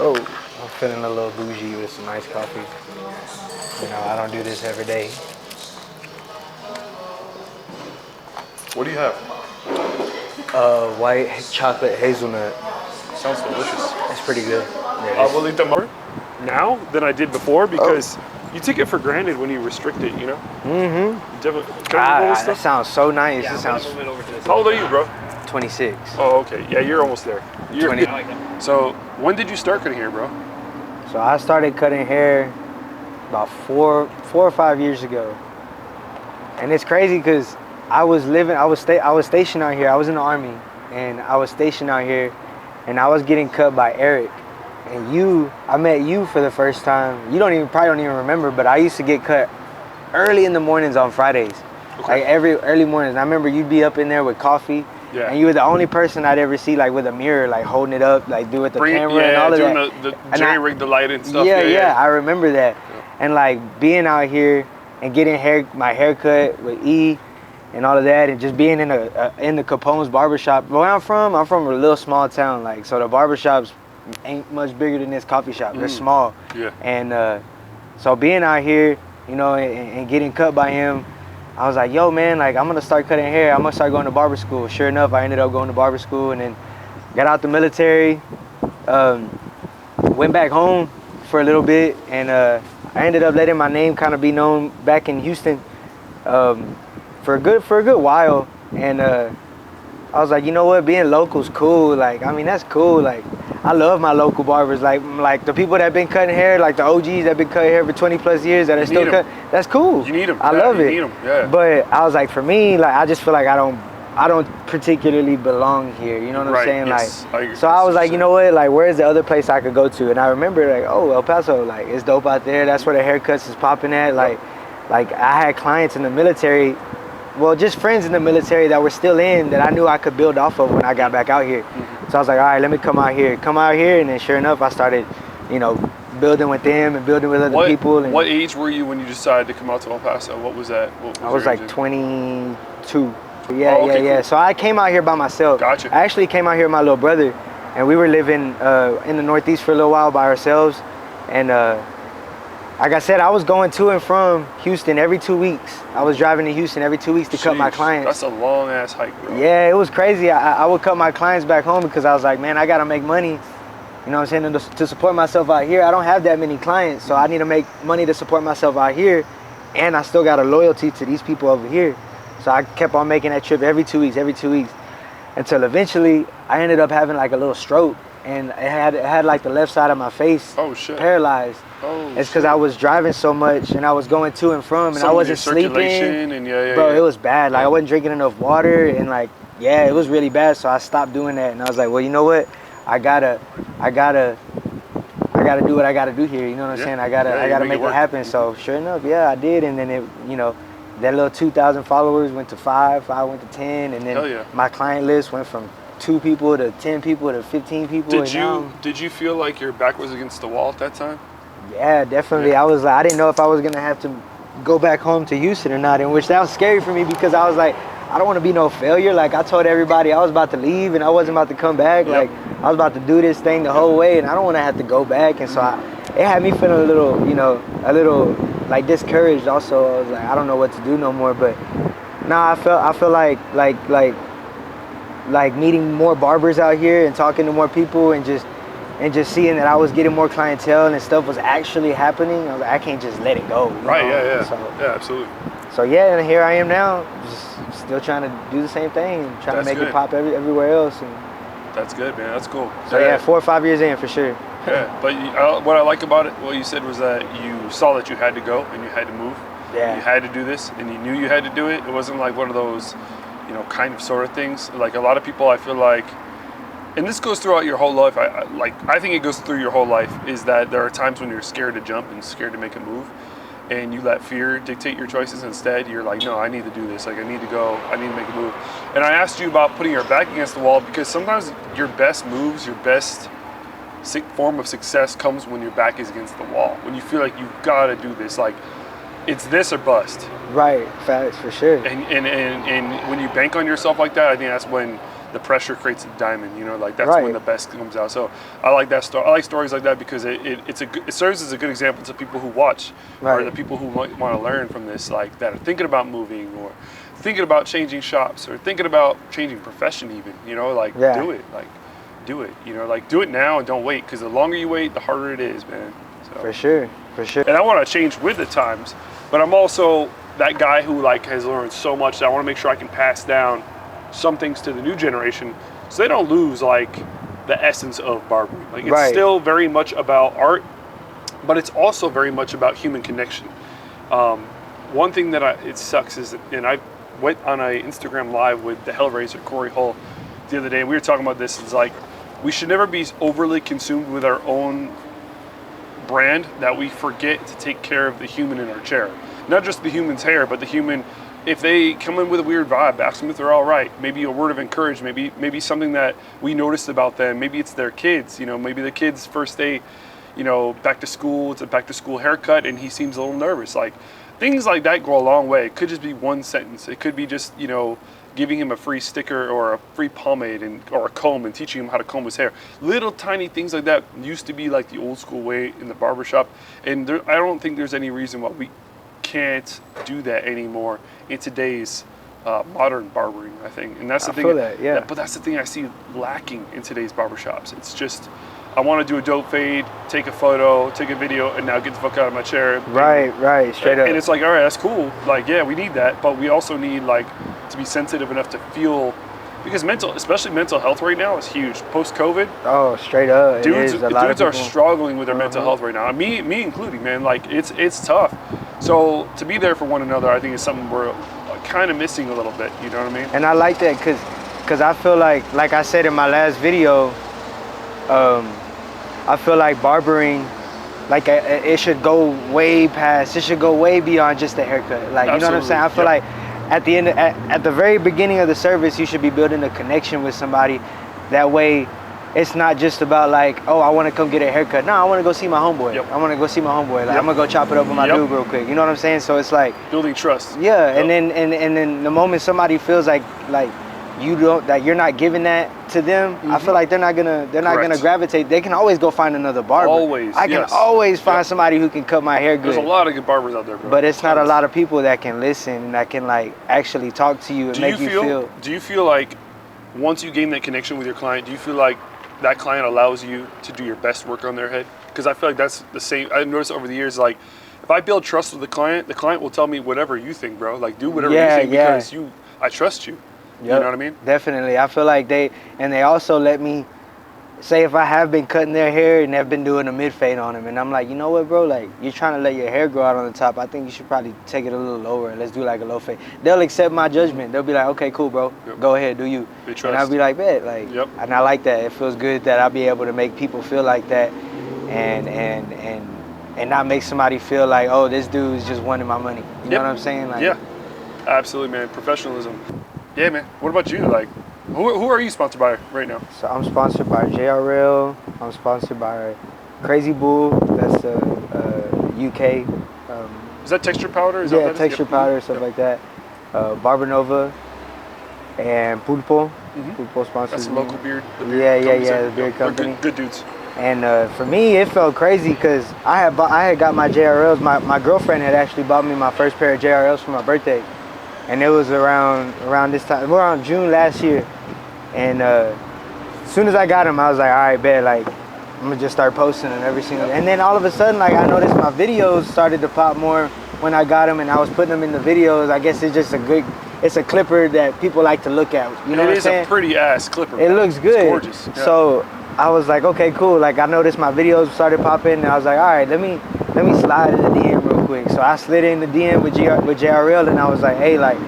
Oh, I'm feeling a little bougie with some nice coffee. You know, I don't do this every day. What do you have? White chocolate hazelnut. Sounds delicious. That's pretty good. I will eat them more now than I did before because you take it for granted when you restrict it, you know? Mm-hmm. Stuff. That sounds so nice. Yeah, It sounds How old are you, bro? 26. Oh, okay. Yeah, you're almost there. You're 20. I like that. So, when did you start cutting hair, bro? So I started cutting hair about four or 5 years ago. And it's crazy because I was stationed out here. I was in the Army, and I was stationed out here, and I was getting cut by Eric. And I met you for the first time. Probably don't even remember, but I used to get cut early in the mornings on Fridays. Okay. Like every early mornings. And I remember you'd be up in there with coffee. Yeah. And you were the only person I'd ever see like with a mirror, like holding it up, like with the camera and all of that. The jerry-rig the light and stuff. Yeah, I remember that. Yeah. And like being out here and getting my haircut with E and all of that, and just being in the Capone's barbershop. Where I'm from a little small town, like, so the barbershops ain't much bigger than this coffee shop. They're small. Yeah. And so being out here, you know, and getting cut by him, I was like, yo, man, like, I'm gonna start cutting hair. I'm gonna start going to barber school. Sure enough, I ended up going to barber school, and then got out the military, went back home for a little bit, and I ended up letting my name kind of be known back in Houston for a good while. And I was like, you know what, being local's cool. Like, I mean, that's cool. Like, I love my local barbers. Like the people that been cutting hair, like the OGs that been cutting hair for 20 plus years that are still cut. That's cool. You need them. I love it. You need them. Yeah. But I was like, for me, like, I just feel like I don't particularly belong here. You know what I'm saying? Yes. Like, so I was like, you know what? Like, where's the other place I could go to? And I remember like, oh, El Paso, like, it's dope out there. That's where the haircuts is popping at. Like I had clients in the military. Well, just friends in the military that were still in that I knew I could build off of when I got back out here. So I was like, all right, let me come out here. And then sure enough, I started, you know, building with them and building with other people. And what age were you when you decided to come out to El Paso? What was that? I was like 22. Yeah, okay, yeah. cool. So I came out here by myself. Gotcha. I actually came out here with my little brother, and we were living in the Northeast for a little while by ourselves. And like I said, I was going to and from Houston every 2 weeks. I was driving to Houston every 2 weeks to cut my clients. That's a long ass hike, bro. Yeah, it was crazy. I would cut my clients back home because I was like, man, I gotta make money. You know what I'm saying? To support myself out here. I don't have that many clients, so I need to make money to support myself out here. And I still got a loyalty to these people over here. So I kept on making that trip every 2 weeks, until eventually I ended up having like a little stroke, and it had like the left side of my face paralyzed. It's because I was driving so much and I was going to and from, and I wasn't sleeping. And bro, it was bad. Like I wasn't drinking enough water, and like, yeah, it was really bad. So I stopped doing that, and I was like, well, you know what? I gotta do what I gotta do here. You know what I'm saying? I gotta make it happen. So sure enough, yeah, I did. And then it, you know, that little 2,000 followers went to 5 went to 10, and then my client list went from 2 people to 10 people to 15 people. Did you feel like your back was against the wall at that time? Yeah, definitely. I was like, I didn't know if I was gonna have to go back home to Houston or not, in which that was scary for me because I was like, I don't want to be no failure. Like I told everybody I was about to leave and I wasn't about to come back. Like I was about to do this thing the whole way, and I don't want to have to go back. And so it had me feeling a little like discouraged. Also, I was like, I don't know what to do no more. But now I feel like meeting more barbers out here and talking to more people and just seeing that I was getting more clientele and stuff was actually happening. I was like, I can't just let it go. Right, know? yeah. So, yeah, absolutely. So yeah, and here I am now, just still trying to do the same thing, trying to make it pop everywhere else. And that's good, man. That's cool. So yeah, 4 or 5 years in for sure. Yeah, but what I like about it, what you said was that you saw that you had to go and you had to move. Yeah. You had to do this, and you knew you had to do it. It wasn't like one of those, kind of sort of things. Like a lot of people, I feel like, and this goes throughout your whole life. I think it goes through your whole life. Is that there are times when you're scared to jump and scared to make a move, and you let fear dictate your choices instead. You're like, no, I need to do this. Like, I need to go. I need to make a move. And I asked you about putting your back against the wall because sometimes your best moves, your best form of success comes when your back is against the wall. When you feel like you've got to do this. Like, it's this or bust. Right, facts, for sure. And when you bank on yourself like that, I think that's when the pressure creates a diamond. You know, like that's Right. when the best comes out. So I like that story. I like stories like that because it serves as a good example to people who watch or Right. the people who might want to learn from this, like that are thinking about moving or thinking about changing shops or thinking about changing profession even. You know, like Yeah. do it, like do it. You know, like do it now and don't wait, because the longer you wait, the harder it is, man. So. For sure. For sure. And I want to change with the times, but I'm also that guy who like has learned so much that I want to make sure I can pass down some things to the new generation so they don't lose like the essence of barbering. Like it's Right. still very much about art, but it's also very much about human connection. One thing that it sucks is, and I went on a Instagram live with the Hellraiser Corey Hull the other day, and we were talking about this. It's like we should never be overly consumed with our own brand that we forget to take care of the human in our chair. Not just the human's hair, but the human. If they come in with a weird vibe, ask them if they're all right. Maybe a word of encouragement. Maybe something that we noticed about them. Maybe it's their kids. You know, maybe the kid's first day, you know, back to school. It's a back to school haircut, and he seems a little nervous. Like things like that go a long way. It could just be one sentence. It could be just, you know, giving him a free sticker or a free pomade or a comb and teaching him how to comb his hair. Little tiny things like that used to be like the old school way in the barbershop, and I don't think there's any reason why we can't do that anymore in today's modern barbering, I think. And that's the thing. I feel that, yeah. But that's the thing I see lacking in today's barbershops. It's just, I want to do a dope fade, take a photo, take a video, and now get the fuck out of my chair. Right, straight up. And it's like, all right, that's cool. Like, yeah, we need that, but we also need like to be sensitive enough to feel, because especially mental health right now is huge. Post-COVID, Oh, straight up. dudes it is. A lot are of people, struggling with their mental health right now. Me including, man. Like it's tough. So to be there for one another, I think is something we're kind of missing a little bit. You know what I mean? And I like that because I feel like I said in my last video, I feel like barbering, like it should go way past. It should go way beyond just the haircut. Like, you know what I'm saying? I feel like at the end, at the very beginning of the service, you should be building a connection with somebody. That way, it's not just about like, oh, I want to come get a haircut. No, I want to go see my homeboy. Yep. I want to go see my homeboy. Like, Yep. I'm gonna go chop it up with my Yep. dude real quick. You know what I'm saying? So it's like Building trust. yeah, Yep. and then the moment somebody feels like you're not giving that to them, I feel like they're not gonna Correct. gravitate. They can always go find another barber. Always, I can yes. always find Yep. somebody who can cut my hair good. There's a lot of good barbers out there, bro. But it's not a lot of people that can listen and that can like actually talk to you and make you feel. Do you feel like once you gain that connection with your client, do you feel like that client allows you to do your best work on their head? Because I feel like that's the same. I've noticed over the years, like if I build trust with the client will tell me whatever you think, bro. Like do whatever you think because I trust you. Yep, You know what I mean? Definitely. I feel like they also let me say if I have been cutting their hair and they've been doing a mid fade on them, and I'm like, you know what, bro? Like you're trying to let your hair grow out on the top. I think you should probably take it a little lower and let's do like a low fade. They'll accept my judgment. They'll be like, okay, cool, bro. Yep. Go ahead, do you. They And I'll trust. be like, bet, like, Yep. and I like that. It feels good that I'll be able to make people feel like that, and not make somebody feel like, oh, this dude's just wanting my money. You know what I'm saying? Like, yeah, absolutely, man. Professionalism. Yeah, man. What about you? Like, who are you sponsored by right now? So I'm sponsored by JRL. I'm sponsored by Crazy Bull. That's UK. Is that texture powder? Is that Yeah, what that is? texture Yep. powder, stuff like that. Barber Nova and Pulpo. Mhm. Pulpo sponsors That's a me. local beard. The beard Yeah, company the said, beard yep, they're company. Good dudes. And for me, it felt crazy because I had got my JRLs. My girlfriend had actually bought me my first pair of JRLs for my birthday, and it was around this time, around June last year. And as soon as I got them, I was like, all right, bet, like I'm gonna just start posting them every single. And then all of a sudden, like I noticed my videos started to pop more when I got them, and I was putting them in the videos. I guess it's just it's a clipper that people like to look at. You know what I'm saying? It is a pretty ass clipper. It looks good. It's gorgeous. Yeah. So I was like, okay, cool. Like I noticed my videos started popping, and I was like, all right, let me slide in the DM real quick. So I slid in the DM with JRL, and I was like, hey, like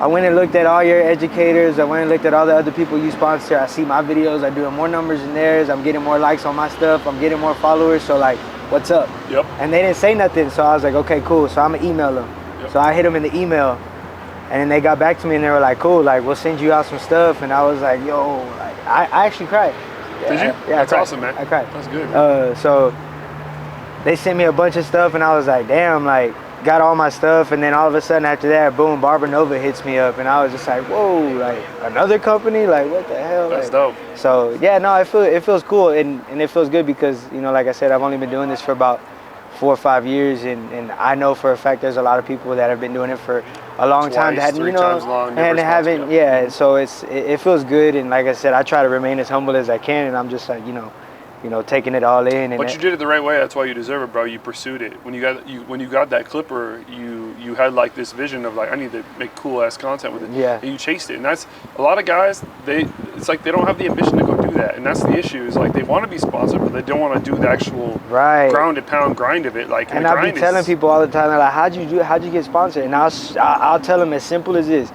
I went and looked at all your educators. I went and looked at all the other people you sponsor. I see my videos. I'm doing more numbers than theirs. I'm getting more likes on my stuff. I'm getting more followers. So like, what's up? Yep. And they didn't say nothing. So I was like, okay, cool. So I'm gonna email them. Yep. So I hit them in the email. And then they got back to me and they were like, cool, like we'll send you out some stuff. And I was like, yo, like I actually cried. Did you? Yeah, That's I cried. awesome, man. I cried. That's good. So they sent me a bunch of stuff and I was like, damn, like got all my stuff, and then all of a sudden after that, boom, Barber Nova hits me up, and I was just like, whoa, like another company, like what the hell? That's like, dope. So yeah, no, it feels cool, and it feels good because, you know, like I said, I've only been doing this for about 4 or 5 years, and I know for a fact there's a lot of people that have been doing it for a long time that hadn't, you know, and haven't, yeah. So it feels good, and like I said, I try to remain as humble as I can, and I'm just like, you know, taking it all in. And but you did it the right way. That's why you deserve it, bro. You pursued it. When you got that clipper, you had like this vision of like, I need to make cool ass content with it. Yeah. And you chased it. And that's a lot of guys. It's like they don't have the ambition to go do that. And that's the issue. Is like they want to be sponsored, but they don't want to do the actual ground and pound grind of it. Like, and I'll be telling people all the time, they're like, how'd you get sponsored? And I'll tell them as simple as this.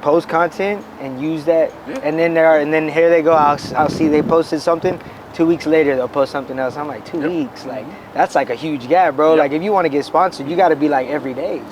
Post content and use that, and then here they go. I'll see they posted something. 2 weeks later, they'll post something else. I'm like, 2 weeks? Like, that's like a huge gap, bro. Like, if you want to get sponsored, you got to be like every day.